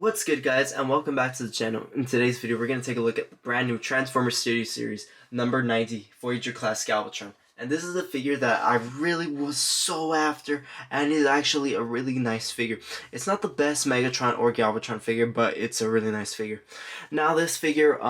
What's good, guys, and welcome back to the channel. In today's video, we're going to take a look at the brand new Transformers Studio Series number 90 Voyager class Galvatron. And this is a figure that I really was so after, and it's actually a really nice figure. It's not the best Megatron or Galvatron figure, but it's a really nice figure. Now, this figure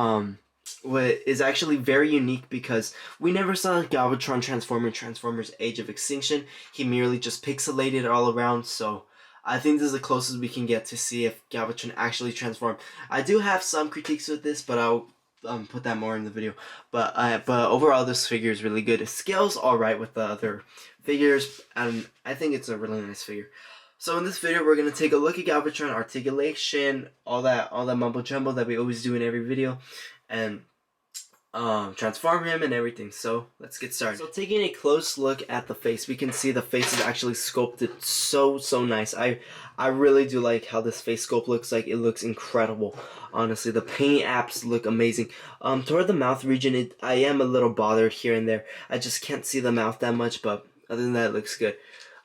is actually very unique because we never saw Galvatron transform in Transformers Age of Extinction. He merely just pixelated all around, so I think this is the closest we can get to see if Galvatron actually transformed. I do have some critiques with this, but I'll put that more in the video. But overall, this figure is really good. It scales alright with the other figures, and I think it's a really nice figure. So in this video, we're gonna take a look at Galvatron articulation, all that mumbo jumbo that we always do in every video, and transform him and everything. So let's get started. So taking a close look at the face, we can see the face is actually sculpted so nice. I really do like how this face sculpt looks like. It looks incredible. Honestly, the paint apps look amazing. Toward the mouth region, I am a little bothered here and there. I just can't see the mouth that much, but other than that, it looks good.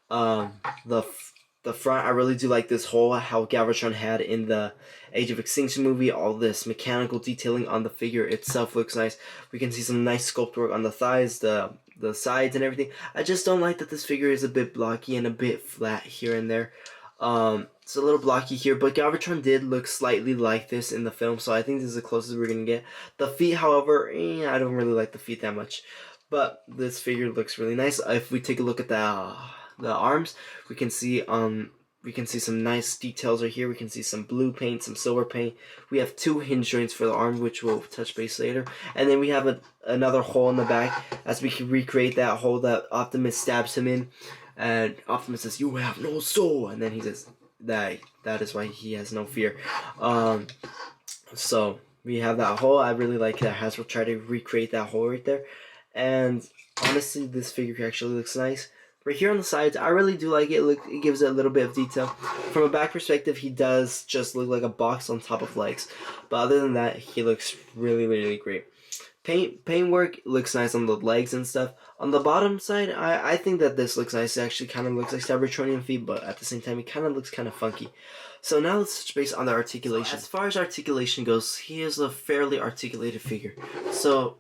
The front, I really do like this hole, how Galvatron had in the Age of Extinction movie. All this mechanical detailing on the figure itself looks nice. We can see some nice sculpt work on the thighs, the sides, and everything. I just don't like that this figure is a bit blocky and a bit flat here and there. It's a little blocky here, but Galvatron did look slightly like this in the film, so I think this is the closest we're going to get. The feet, however, I don't really like the feet that much. But this figure looks really nice. If we take a look at the arms, we can see some nice details right here. We can see some blue paint, some silver paint. We have two hinge joints for the arm, which we'll touch base later. And then we have another hole in the back, as we can recreate that hole that Optimus stabs him in. And Optimus says, "You have no soul," and then he says that is why he has no fear. So we have that hole. I really like that Hasbro tried to recreate that hole right there. And honestly, this figure actually looks nice. Right here on the sides, I really do like it. It gives it a little bit of detail. From a back perspective, he does just look like a box on top of legs. But other than that, he looks really great. Paint work looks nice on the legs and stuff. On the bottom side, I think that this looks nice. It actually kind of looks like Cybertronian feet, but at the same time, it kind of looks kind of funky. So now let's touch base on the articulation. As far as articulation goes, he is a fairly articulated figure. So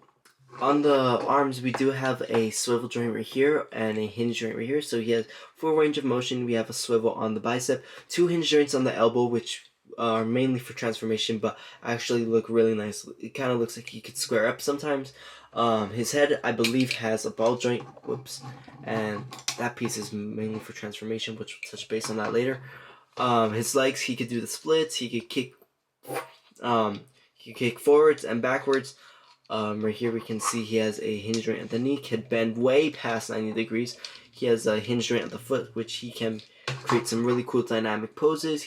on the arms, we do have a swivel joint right here and a hinge joint right here. So he has full range of motion. We have a swivel on the bicep, two hinge joints on the elbow, which are mainly for transformation, but actually look really nice. It kind of looks like he could square up sometimes. His head, I believe, has a ball joint. Whoops. And that piece is mainly for transformation, which we'll touch base on that later. His legs, he could do the splits. He could kick forwards and backwards. Right here we can see he has a hinge joint at the knee, can bend way past 90 degrees. He has a hinge joint at the foot, which he can create some really cool dynamic poses.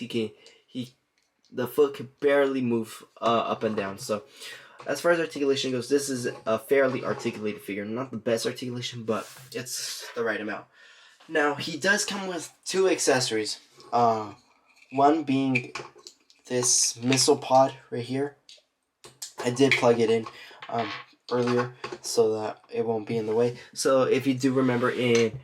The foot can barely move up and down. So as far as articulation goes, this is a fairly articulated figure. Not the best articulation, but it's the right amount. Now, he does come with two accessories. One being this missile pod right here. I did plug it in earlier so that it won't be in the way. So if you do remember, in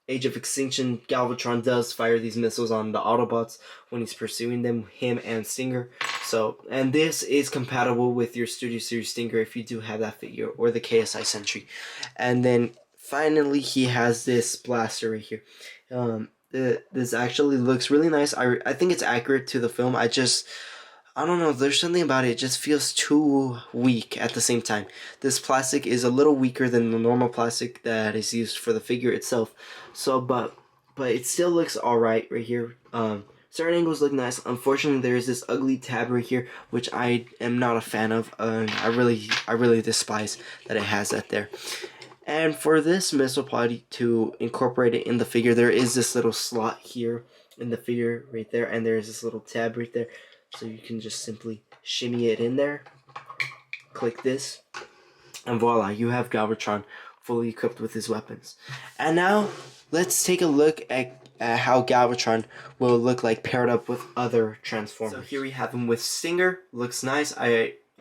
Age of Extinction, Galvatron does fire these missiles on the Autobots when he's pursuing them, him and Stinger. So, and this is compatible with your Studio Series Stinger if you do have that figure, or the KSI Sentry. And then finally, he has this blaster right here. This actually looks really nice. I think it's accurate to the film. I don't know, there's something about it just feels too weak at the same time. This plastic is a little weaker than the normal plastic that is used for the figure itself. So, but it still looks alright right here. Certain angles look nice. Unfortunately, there is this ugly tab right here, which I am not a fan of. I really despise that it has that there. And for this missile pod, to incorporate it in the figure, there is this little slot here in the figure right there, and there is this little tab right there. So you can just simply shimmy it in there, click this, and voila, you have Galvatron fully equipped with his weapons. And now, let's take a look at how Galvatron will look like paired up with other Transformers. So here we have him with Stinger. Looks nice.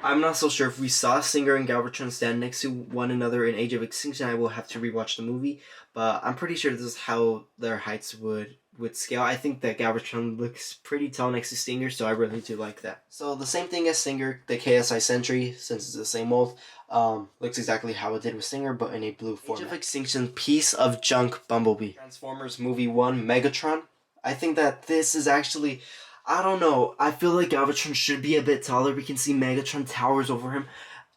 I'm not so sure if we saw Stinger and Galvatron stand next to one another in Age of Extinction. I will have to rewatch the movie, but I'm pretty sure this is how their heights would with scale. I think that Galvatron looks pretty tall next to Stinger, so I really do like that. So the same thing as Stinger, the KSI Sentry, since it's the same mold, looks exactly how it did with Stinger, but in a blue format. Age of Extinction, piece of junk Bumblebee. Transformers Movie 1, Megatron. I think that this is actually, I don't know, I feel like Galvatron should be a bit taller. We can see Megatron towers over him.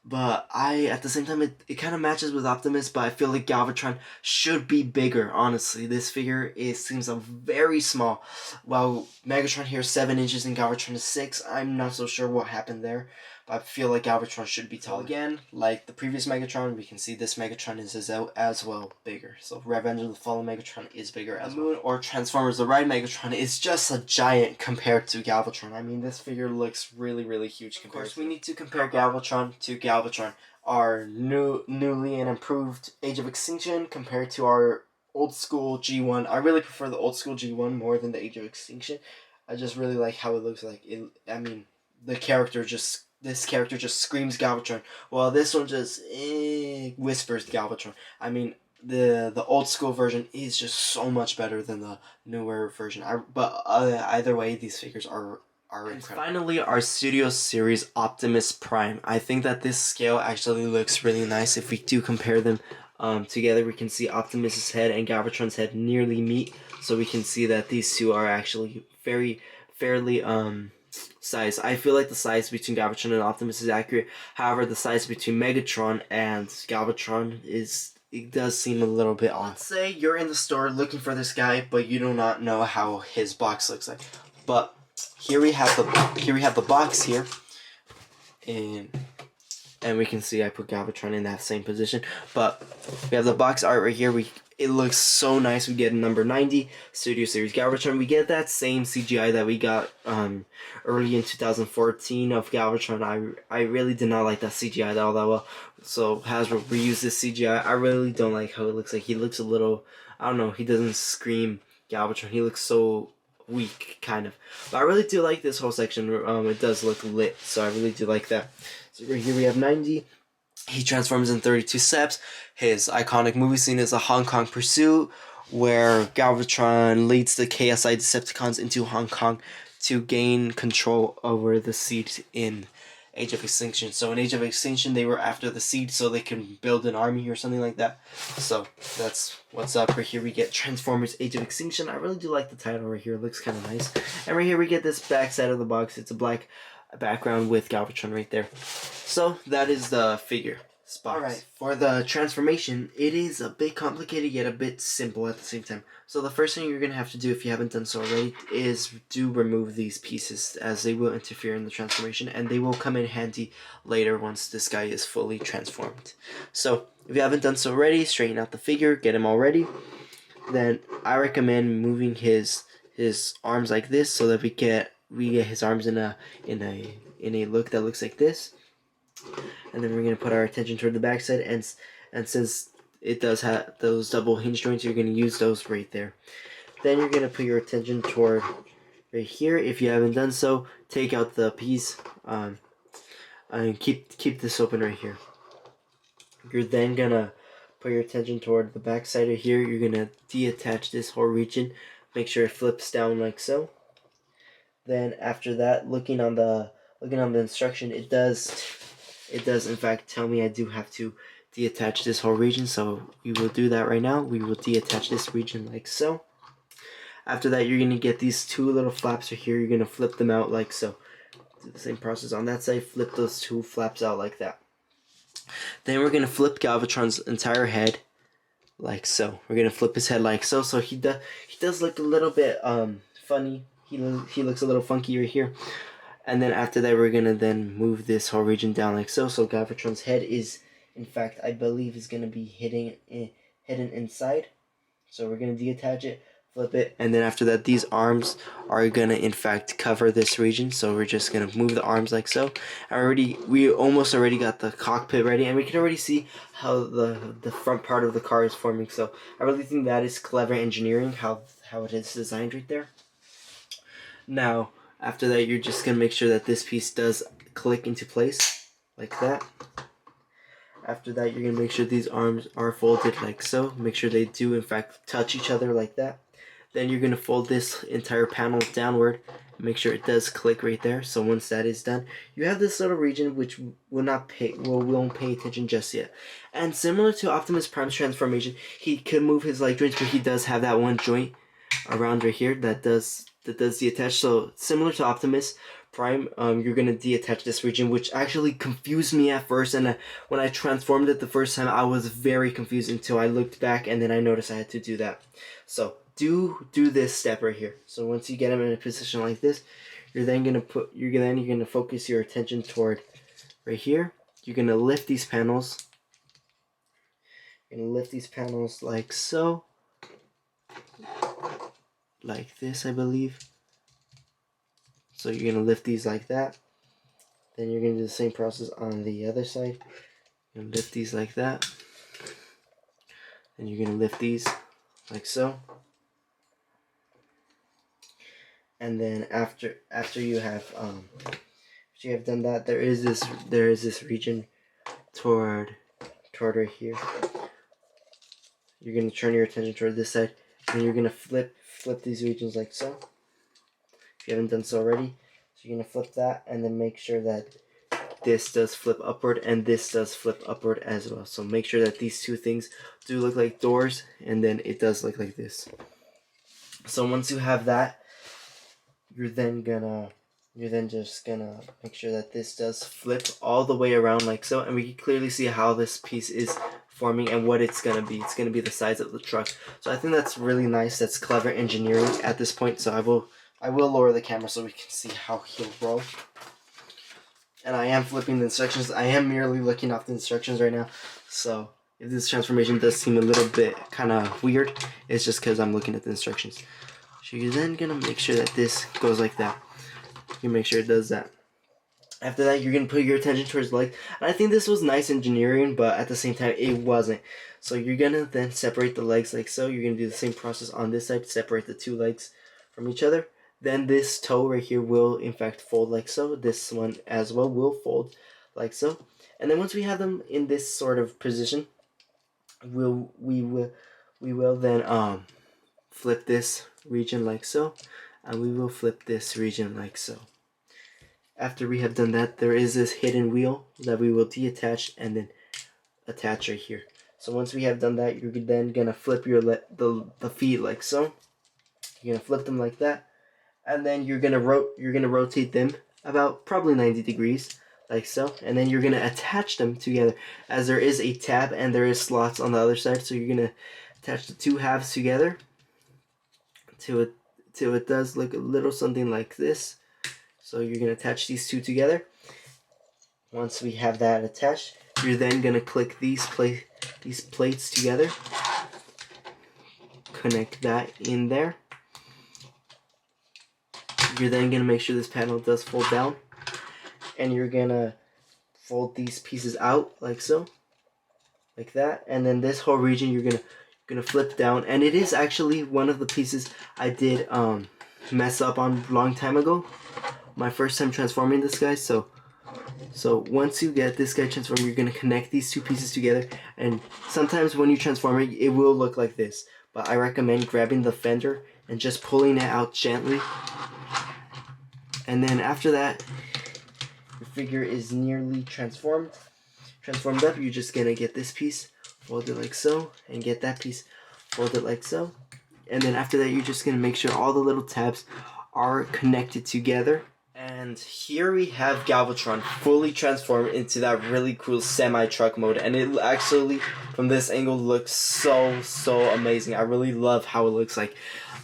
But at the same time, it kind of matches with Optimus, but I feel like Galvatron should be bigger, honestly. This figure seems very small. While Megatron here is 7 inches and Galvatron is 6, I'm not so sure what happened there. But I feel like Galvatron should be tall. Again, like the previous Megatron, we can see this Megatron is as well bigger. So Revenge of the Fallen Megatron is bigger as well. Moon or Transformers The Ride Megatron is just a giant compared to Galvatron. I mean, this figure looks really, really huge compared to. Of course, we need to compare Galvatron to Galvatron. Our newly and improved Age of Extinction compared to our old school G1. I really prefer the old school G1 more than the Age of Extinction. I just really like how it looks like. I mean, this character just screams Galvatron, while this one just whispers Galvatron. I mean, the old school version is just so much better than the newer version. But either way, these figures are incredible. Finally, our Studio Series Optimus Prime. I think that this scale actually looks really nice. If we do compare them together, we can see Optimus's head and Galvatron's head nearly meet. So we can see that these two are actually fairly size. I feel like the size between Galvatron and Optimus is accurate. However, the size between Megatron and Galvatron does seem a little bit off. Let's say you're in the store looking for this guy, but you do not know how his box looks like. But here we have the box here, and we can see I put Galvatron in that same position. But we have the box art right here. It looks so nice. We get a number 90 Studio Series Galvatron. We get that same CGI that we got early in 2014 of Galvatron. I really did not like that CGI all that well. So Hasbro reused this CGI. I really don't like how it looks like. He looks a little, I don't know, he doesn't scream Galvatron. He looks so weak, kind of. But I really do like this whole section. It does look lit, so I really do like that. So right here we have 90. He transforms in 32 steps. His iconic movie scene is a Hong Kong pursuit, where Galvatron leads the KSI Decepticons into Hong Kong to gain control over the seed in Age of Extinction. So in Age of Extinction, they were after the seed so they can build an army or something like that. So that's what's up. Right here we get Transformers Age of Extinction. I really do like the title right here. It looks kind of nice. And right here we get this back side of the box. It's a black background with Galvatron right there. So that is the figure. Alright, for the transformation, it is a bit complicated yet a bit simple at the same time. So the first thing you're going to have to do, if you haven't done so already, is do remove these pieces, as they will interfere in the transformation, and they will come in handy later once this guy is fully transformed. So if you haven't done so already, straighten out the figure, get him all ready. Then I recommend moving his arms like this so that we get his arms in a look that looks like this. And then we're going to put our attention toward the backside, and since it does have those double hinge joints, you're going to use those right there. Then you're going to put your attention toward right here. If you haven't done so, take out the piece and keep this open right here. You're then going to put your attention toward the backside of here. You're going to deattach this whole region. Make sure it flips down like so. Then after that, looking on the instruction, it does in fact tell me I do have to deattach this whole region, so we will do that right now. We will deattach this region like so. After that, you're going to get these two little flaps right here. You're going to flip them out like so. Do the same process on that side. Flip those two flaps out like that. Then we're going to flip Galvatron's entire head like so. We're going to flip his head like so. So he does look a little bit funny. He looks a little funky right here. And then after that, we're going to then move this whole region down like so. So Galvatron's head is, in fact, I believe is going to be hidden inside. So we're going to deattach it, flip it. And then after that, these arms are going to, in fact, cover this region. So we're just going to move the arms like so. We almost already got the cockpit ready. And we can already see how the front part of the car is forming. So I really think that is clever engineering, how it is designed right there. Now, after that, you're just going to make sure that this piece does click into place, like that. After that, you're going to make sure these arms are folded like so. Make sure they do, in fact, touch each other like that. Then you're going to fold this entire panel downward. Make sure it does click right there. So once that is done, you have this little region which won't pay attention just yet. And similar to Optimus Prime's transformation, he could move his leg joints, but he does have that one joint around right here that does deattach. So similar to Optimus Prime, you're gonna deattach this region, which actually confused me at first. And when I transformed it the first time, I was very confused until I looked back, and then I noticed I had to do that. So do this step right here. So once you get him in a position like this, you're gonna focus your attention toward right here. You're gonna lift these panels. You're gonna lift these panels like so, like this, I believe. So you're gonna lift these like that. Then you're gonna do the same process on the other side. You're gonna lift these like that. And you're gonna lift these like so. And then after you have done that, there is this region toward right here. You're gonna turn your attention toward this side, and you're gonna flip these regions like so. If you haven't done so already, so you're gonna flip that, and then make sure that this does flip upward and this does flip upward as well. So make sure that these two things do look like doors, and then it does look like this. So once you have that, you're then just gonna make sure that this does flip all the way around like so, and we can clearly see how this piece is forming and what it's gonna be. It's gonna be the size of the truck. So I think that's really nice. That's clever engineering at this point. So I will lower the camera so we can see how he'll roll. And I am flipping the instructions. I am merely looking off the instructions right now. So if this transformation does seem a little bit kind of weird, it's just because I'm looking at the instructions. So you're then gonna make sure that this goes like that. You make sure it does that. After that, you're gonna put your attention towards the leg. And I think this was nice engineering, but at the same time, it wasn't. So you're gonna then separate the legs like so. You're gonna do the same process on this side to separate the two legs from each other. Then this toe right here will in fact fold like so. This one as well will fold like so. And then once we have them in this sort of position, we will then flip this region like so, and we will flip this region like so. After we have done that, there is this hidden wheel that we will deattach and then attach right here. So once we have done that, you're then gonna flip the feet like so. You're gonna flip them like that, and then you're gonna rotate them about probably 90 degrees like so, and then you're gonna attach them together, as there is a tab and there is slots on the other side. So you're gonna attach the two halves together till it does look a little something like this. So you're gonna attach these two together. Once we have that attached, you're then gonna click these plates together, connect that in there. You're then gonna make sure this panel does fold down, and you're gonna fold these pieces out like so, like that. And then this whole region you're gonna flip down, and it is actually one of the pieces I did mess up on a long time ago, my first time transforming this guy. So once you get this guy transformed, you're gonna connect these two pieces together, and sometimes when you transform it, it will look like this, but I recommend grabbing the fender and just pulling it out gently. And then after that, your figure is nearly transformed up. You're just gonna get this piece, fold it like so, and get that piece, fold it like so. And then after that, you're just gonna make sure all the little tabs are connected together. And here we have Galvatron fully transformed into that really cool semi-truck mode, and it actually, from this angle, looks so amazing. I really love how it looks like.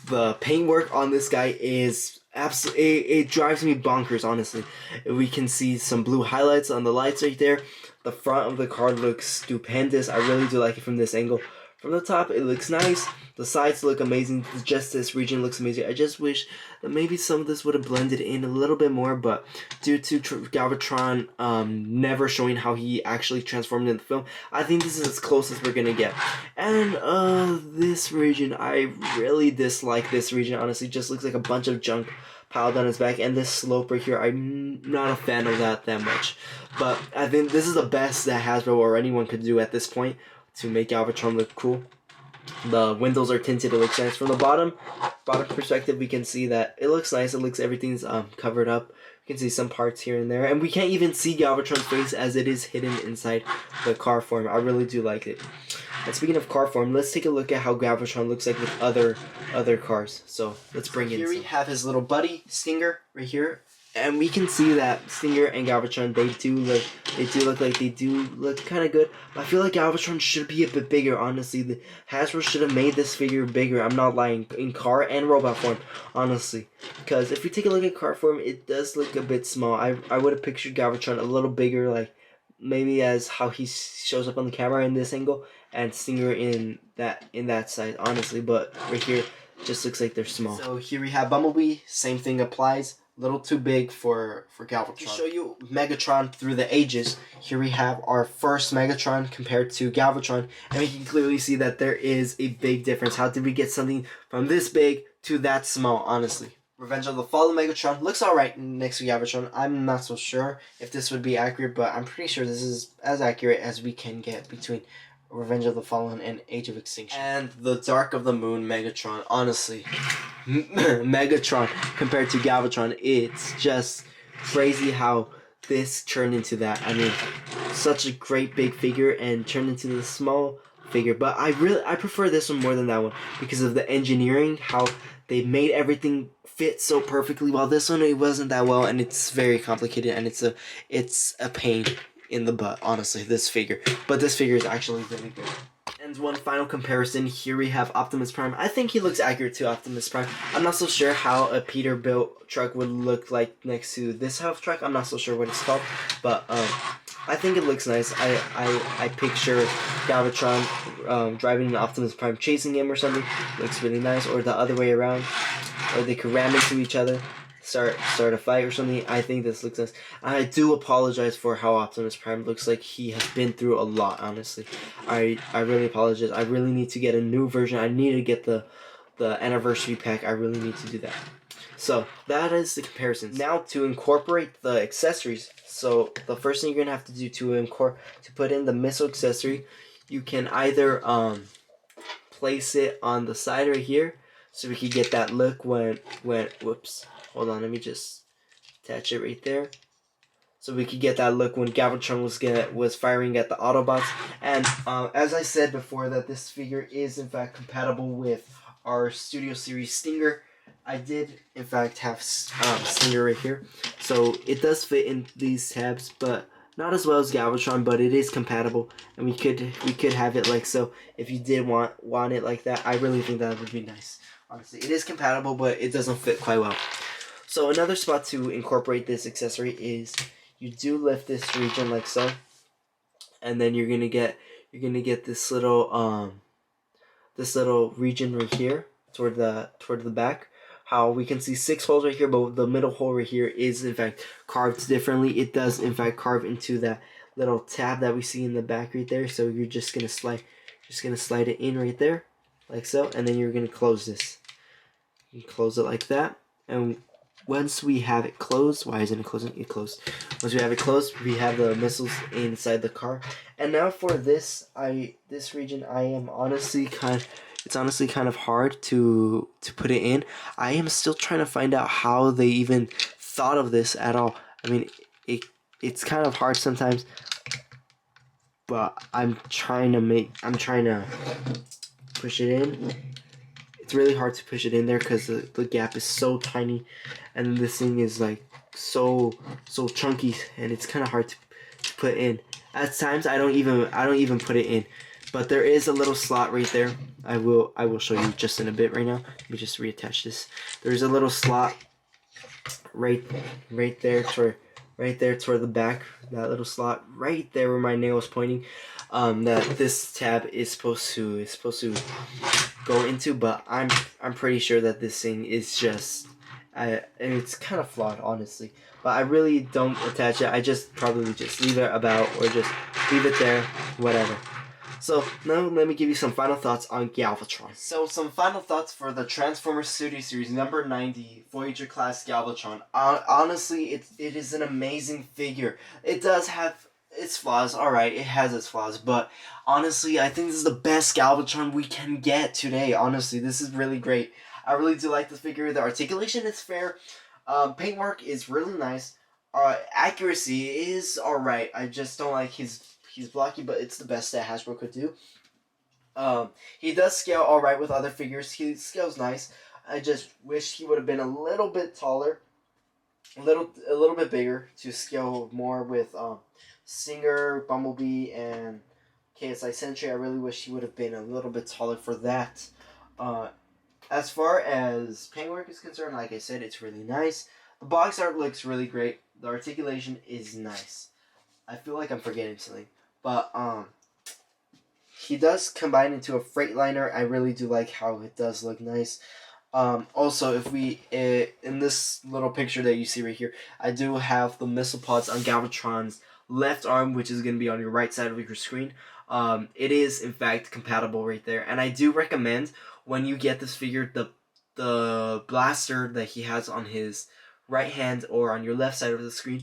The paintwork on this guy is absolutely, it drives me bonkers, honestly. We can see some blue highlights on the lights right there. The front of the car looks stupendous. I really do like it from this angle. From the top, it looks nice. The sides look amazing. Just this region looks amazing. I just wish that maybe some of this would have blended in a little bit more, but due to Galvatron never showing how he actually transformed in the film, I think this is as close as we're gonna get. And this region, I really dislike this region, honestly. Just looks like a bunch of junk piled on his back, and this slope right here, I'm not a fan of that much. But I think this is the best that Hasbro or anyone could do at this point to make Galvatron look cool. The windows are tinted. It looks nice from the bottom perspective. We can see that it looks nice. It looks everything's covered up. We can see some parts here and there, and we can't even see Galvatron's face as it is hidden inside the car form. I really do like it. And speaking of car form, let's take a look at how Galvatron looks like with other cars. So let's bring in. Here we have his little buddy Stinger right here, and we can see that Stinger and Galvatron they do look kind of good. But I feel like Galvatron should be a bit bigger. Honestly, the Hasbro should have made this figure bigger. I'm not lying, in car and robot form, honestly. Because if we take a look at car form, it does look a bit small. I would have pictured Galvatron a little bigger, like maybe as how he shows up on the camera in this angle, and Stinger in that side, honestly. But right here, just looks like they're small. So here we have Bumblebee. Same thing applies. A little too big for Galvatron. To show you Megatron through the ages, here we have our first Megatron compared to Galvatron, and we can clearly see that there is a big difference. How did we get something from this big to that small, honestly? Revenge of the Fallen Megatron looks alright next to Galvatron. I'm not so sure if this would be accurate, but I'm pretty sure this is as accurate as we can get between Revenge of the Fallen and Age of Extinction. And the Dark of the Moon Megatron, honestly, Megatron compared to Galvatron, it's just crazy how this turned into that. I mean, such a great big figure and turned into the small figure. But I prefer this one more than that one because of the engineering, how they made everything fit so perfectly. While this one, it wasn't that well, and it's very complicated, and it's a pain in the butt, honestly, this figure. But this figure is actually really good. And one final comparison, here we have Optimus Prime. I think he looks accurate to Optimus Prime. I'm not so sure how a Peterbilt truck would look like next to this half truck. I'm not so sure what it's called, but I think it looks nice. I picture Galvatron driving an Optimus Prime chasing him or something. Looks really nice. Or the other way around. Or they could ram into each other. Start a fight or something. I think this looks nice. I do apologize for how Optimus Prime looks like. He has been through a lot, honestly. I really apologize. I really need to get a new version. I need to get the anniversary pack. I really need to do that. So that is the comparisons. Now to incorporate the accessories. So the first thing you're gonna have to do to put in the missile accessory, you can either place it on the side right here, so we can get that look when whoops. Hold on, let me just attach it right there. So we could get that look when Galvatron was firing at the Autobots. And as I said before, that this figure is in fact compatible with our Studio Series Stinger. I did in fact have Stinger right here, so it does fit in these tabs, but not as well as Galvatron. But it is compatible, and we could have it like so. If you did want it like that, I really think that would be nice. Honestly, it is compatible, but it doesn't fit quite well. So another spot to incorporate this accessory is you do lift this region like so, and then you're gonna get this little region right here toward the back. How we can see 6 holes right here, but the middle hole right here is in fact carved differently. It does in fact carve into that little tab that we see in the back right there. So you're just gonna slide it in right there, like so, and then you're gonna close this. You close it like that, and once we have it closed, why isn't it closing? It closed. Once we have it closed, we have the missiles inside the car. And now for this region, it's honestly kind of hard to put it in. I am still trying to find out how they even thought of this at all. I mean, it's kind of hard sometimes, but I'm trying to push it in. It's really hard to push it in there because the gap is so tiny, and this thing is like so chunky, and it's kind of hard to put in. At times I don't even put it in. But there is a little slot right there. I will show you just in a bit right now. Let me just reattach this. There's a little slot right there toward the back. That little slot right there where my nail is pointing. That this tab is supposed to go into, but I'm pretty sure that this thing is just and it's kind of flawed, honestly. But I really don't attach it. I just probably just leave it about, or just leave it there, whatever. So now let me give you some final thoughts on Galvatron. So some final thoughts for the Transformers Studio Series number 90 Voyager class Galvatron. Honestly, it is an amazing figure. It does have its flaws, alright, it has its flaws, but honestly, I think this is the best Galvatron we can get today. Honestly, this is really great. I really do like this figure. The articulation is fair. Paintwork is really nice. Accuracy is alright. I just don't like he's blocky, but it's the best that Hasbro could do. He does scale alright with other figures. He scales nice. I just wish he would have been a little bit taller, a little bit bigger to scale more with Singer, Bumblebee, and KSI Sentry. I really wish he would have been a little bit taller for that. As far as paintwork is concerned, like I said, it's really nice. The box art looks really great. The articulation is nice. I feel like I'm forgetting something, but he does combine into a Freightliner. I really do like how it does look nice. Also, if we in this little picture that you see right here, I do have the missile pods on Galvatron's left arm, which is going to be on your right side of your screen. It is in fact compatible right there, and I do recommend when you get this figure, the blaster that he has on his right hand or on your left side of the screen,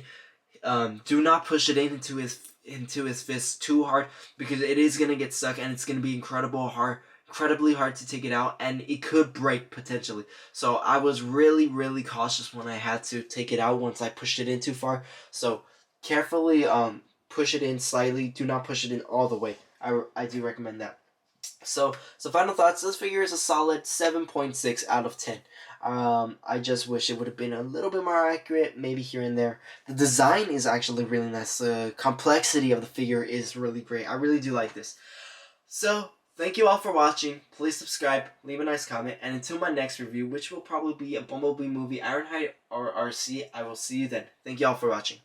do not push it into his fist too hard, because it is gonna get stuck and it's gonna be incredibly hard to take it out, and it could break potentially. So I was really cautious when I had to take it out once I pushed it in too far. So carefully push it in slightly. Do not push it in all the way. I do recommend that. So final thoughts. This figure is a solid 7.6 out of 10. I just wish it would have been a little bit more accurate, maybe here and there. The design is actually really nice. The complexity of the figure is really great. I really do like this. So, thank you all for watching. Please subscribe, leave a nice comment, and until my next review, which will probably be a Bumblebee movie, Ironhide or RC, I will see you then. Thank you all for watching.